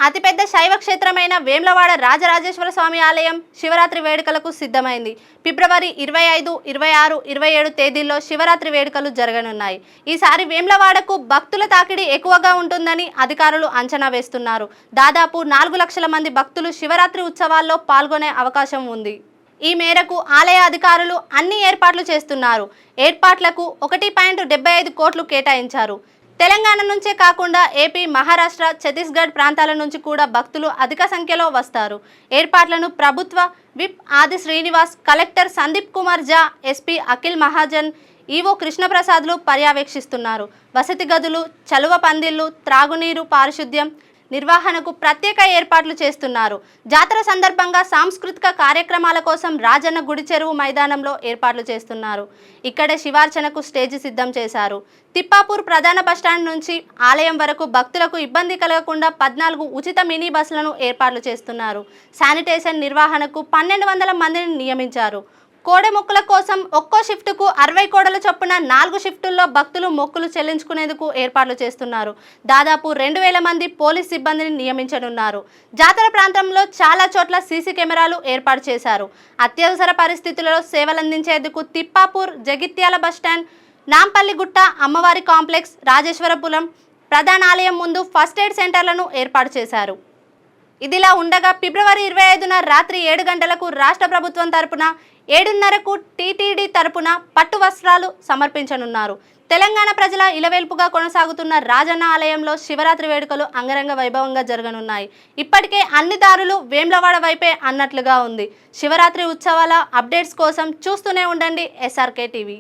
అతిపెద్ద శైవ క్షేత్రమైన వేములవాడ రాజరాజేశ్వర స్వామి ఆలయం శివరాత్రి వేడుకలకు సిద్ధమైంది. ఫిబ్రవరి 25, 26, 27 తేదీల్లో శివరాత్రి వేడుకలు జరగనున్నాయి. ఈసారి వేములవాడకు భక్తుల తాకిడి ఎక్కువగా ఉంటుందని అధికారులు అంచనా వేస్తున్నారు. దాదాపు 4 లక్షల మంది భక్తులు శివరాత్రి ఉత్సవాల్లో పాల్గొనే అవకాశం ఉంది. ఈ మేరకు ఆలయ అధికారులు అన్ని ఏర్పాట్లు చేస్తున్నారు. ఏర్పాట్లకు 1.75 కోట్లు కేటాయించారు. తెలంగాణ నుంచే కాకుండా ఏపీ, మహారాష్ట్ర, ఛత్తీస్గఢ్ ప్రాంతాల నుంచి కూడా భక్తులు అధిక సంఖ్యలో వస్తారు. ఏర్పాట్లను ప్రభుత్వ విప్ ఆది శ్రీనివాస్, కలెక్టర్ సందీప్ కుమార్ జా, ఎస్పీ అఖిల్ మహాజన్, ఈవో కృష్ణప్రసాద్లు పర్యవేక్షిస్తున్నారు. వసతి గదులు, చలువ పందిళ్లు, త్రాగునీరు, పారిశుద్ధ్యం నిర్వహణకు ప్రత్యేక ఏర్పాట్లు చేస్తున్నారు. జాతర సందర్భంగా సాంస్కృతిక కార్యక్రమాల కోసం రాజన్న గుడి చెరువు మైదానంలో ఏర్పాట్లు చేస్తున్నారు. ఇక్కడే శివార్చనకు స్టేజి సిద్ధం చేశారు. తిప్పాపూర్ ప్రధాన బస్టాండ్ నుంచి ఆలయం వరకు భక్తులకు ఇబ్బంది కలగకుండా 14 ఉచిత మినీ బస్సులను ఏర్పాట్లు చేస్తున్నారు. శానిటేషన్ నిర్వహణకు 1200 మందిని నియమించారు. కోడె మొక్కుల కోసం ఒక్కో షిఫ్టుకు 60 కోడల చొప్పున 4 షిఫ్టుల్లో భక్తులు మొక్కులు చెల్లించుకునేందుకు ఏర్పాట్లు చేస్తున్నారు. దాదాపు 2000 మంది పోలీస్ సిబ్బందిని నియమించనున్నారు. జాతర ప్రాంతంలో చాలా చోట్ల సీసీ కెమెరాలు ఏర్పాటు చేశారు. అత్యవసర పరిస్థితులలో సేవలందించేందుకు తిప్పాపూర్, జగిత్యాల బస్టాండ్, నాంపల్లిగుట్ట, అమ్మవారి కాంప్లెక్స్, రాజేశ్వరపురం ప్రధాన ఆలయం ముందు ఫస్ట్ ఎయిడ్ సెంటర్లను ఏర్పాటు చేశారు. ఇదిలా ఉండగా ఫిబ్రవరి 25న రాత్రి 7 గంటలకు రాష్ట్ర ప్రభుత్వం తరపున 7:30కు టీటీడీ తరపున పట్టు వస్త్రాలు సమర్పించనున్నారు. తెలంగాణ ప్రజల ఇలవేల్పుగా కొనసాగుతున్న రాజన్న ఆలయంలో శివరాత్రి వేడుకలు అంగరంగ వైభవంగా జరగనున్నాయి. ఇప్పటికే అన్ని దారులు వేములవాడ వైపే అన్నట్లుగా ఉంది. శివరాత్రి ఉత్సవాల అప్డేట్స్ కోసం చూస్తూనే ఉండండి SRK టీవీ.